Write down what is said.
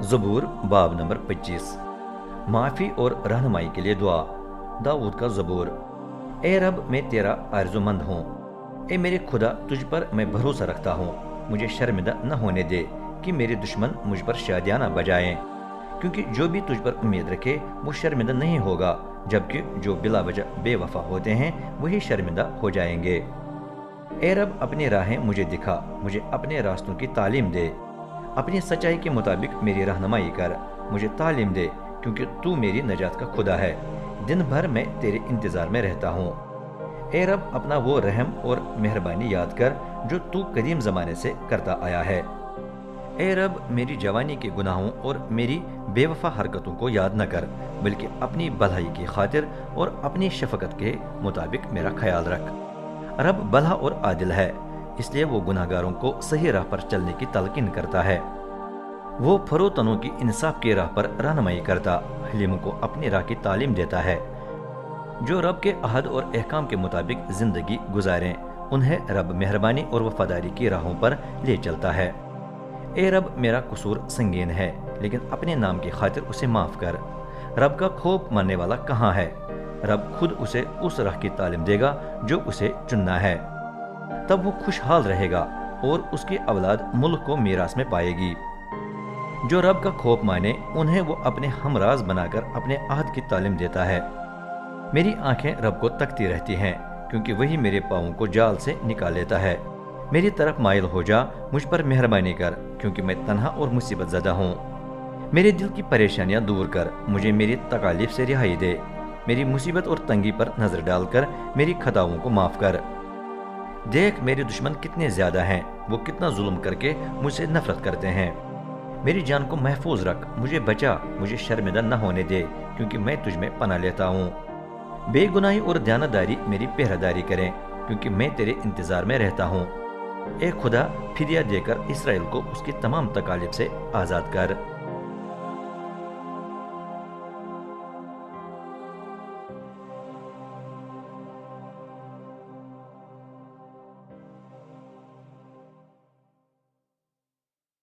ज़बूर बाब नंबर 25। माफ़ी और रहनुमाई के लिए दुआ। दाऊद का ज़बूर। ए रब, मैं तेरा आरज़ूमंद हूँ। ए मेरे खुदा, तुझ पर मैं भरोसा रखता हूँ। मुझे शर्मिंदा न होने दे कि मेरे दुश्मन मुझ पर शादियाना बजाएं, क्योंकि जो भी तुझ पर उम्मीद रखे वो शर्मिंदा नहीं होगा, जबकि जो बिला वजह बेवफा होते हैं वही शर्मिंदा हो जाएंगे। ए रब, अपनी राहें मुझे दिखा, मुझे अपने रास्तों की तालीम दे। अपनी सच्चाई के मुताबिक मेरी रहनुमाई कर, मुझे तालीम दे, क्योंकि तू मेरी नजात का खुदा है। दिन भर मैं तेरे इंतज़ार में रहता हूँ। ए रब, अपना वो रहम और मेहरबानी याद कर जो तू कदीम ज़माने से करता आया है। ए रब, मेरी जवानी के गुनाहों और मेरी बेवफा हरकतों को याद न कर, बल्कि अपनी भलाई की खातिर और अपनी शफकत के मुताबिक मेरा ख्याल रख। रब भला और आदिल है, इसलिए वो गुनाहगारों को सही राह पर चलने की तलकीन करता है। वो फरोतनों की इंसाफ की राह पर रहनुमाई करता, हलीमों को अपनी राह की तालीम देता है। जो रब के अहद और अहकाम के मुताबिक जिंदगी गुजारें, उन्हें रब मेहरबानी और वफादारी की राहों पर ले चलता है। ए रब, मेरा कसूर संगीन है, लेकिन अपने नाम की खातिर उसे माफ़ कर। रब का खौफ मानने वाला कहाँ है? रब खुद उसे उस राह की तालीम देगा जो उसे चुनना है। तब वो खुशहाल रहेगा और उसकी औलाद मुल्क को मीरास में पाएगी। जो रब का खौफ माने, उन्हें वो अपने हमराज बनाकर अपने अहद की तालीम देता है। मेरी आंखें रब को तकती रहती हैं, क्योंकि वही मेरे पाँवों को जाल से निकाल लेता है। मेरी तरफ माइल हो जा, मुझ पर मेहरबानी कर, क्योंकि मैं तन्हा और मुसीबत ज़दा हूँ। मेरे दिल की परेशानियाँ दूर कर, मुझे मेरी तकालीफ से रिहाई दे। मेरी मुसीबत और तंगी पर नज़र डालकर मेरी खताओं को माफ़ कर। देख, मेरे दुश्मन कितने ज़्यादा हैं, वो कितना जुल्म करके मुझसे नफरत करते हैं। मेरी जान को महफूज रख, मुझे बचा, मुझे शर्मिंदा न होने दे, क्योंकि मैं तुझ में पनाह लेता हूँ। बेगुनाही और दयानतदारी मेरी पहरेदारी करें, क्योंकि मैं तेरे इंतज़ार में रहता हूँ। ए खुदा, फिदिया देकर इसराइल को उसकी तमाम तकालीफ से आज़ाद कर।